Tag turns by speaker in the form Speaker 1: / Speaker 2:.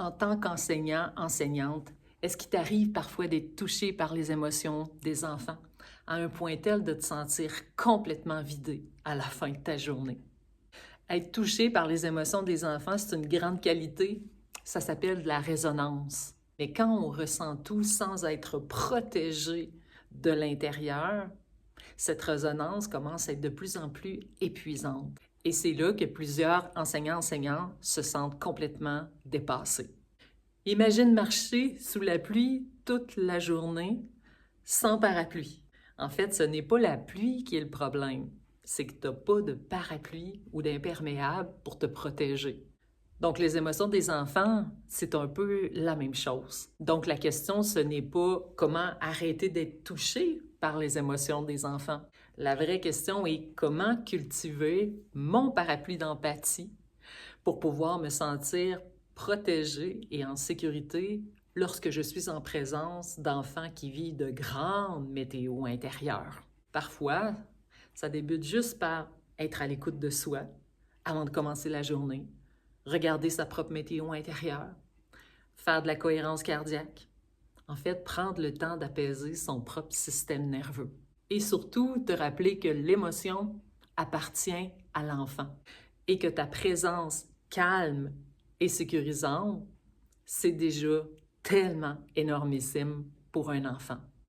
Speaker 1: En tant qu'enseignant, enseignante, est-ce qu'il t'arrive parfois d'être touché par les émotions des enfants à un point tel de te sentir complètement vidé à la fin de ta journée? Être touché par les émotions des enfants, c'est une grande qualité. Ça s'appelle de la résonance. Mais quand on ressent tout sans être protégé de l'intérieur, cette résonance commence à être de plus en plus épuisante. Et c'est là que plusieurs enseignants se sentent complètement dépassés. Imagine marcher sous la pluie toute la journée sans parapluie. En fait, ce n'est pas la pluie qui est le problème, c'est que tu n'as pas de parapluie ou d'imperméable pour te protéger. Donc, les émotions des enfants, c'est un peu la même chose. Donc, la question, ce n'est pas comment arrêter d'être touché par les émotions des enfants. La vraie question est comment cultiver mon parapluie d'empathie pour pouvoir me sentir protégée et en sécurité lorsque je suis en présence d'enfants qui vivent de grandes météos intérieures. Parfois, ça débute juste par être à l'écoute de soi avant de commencer la journée, regarder sa propre météo intérieure, faire de la cohérence cardiaque. En fait, prendre le temps d'apaiser son propre système nerveux. Et surtout, te rappeler que l'émotion appartient à l'enfant et que ta présence calme et sécurisante, c'est déjà tellement énormissime pour un enfant.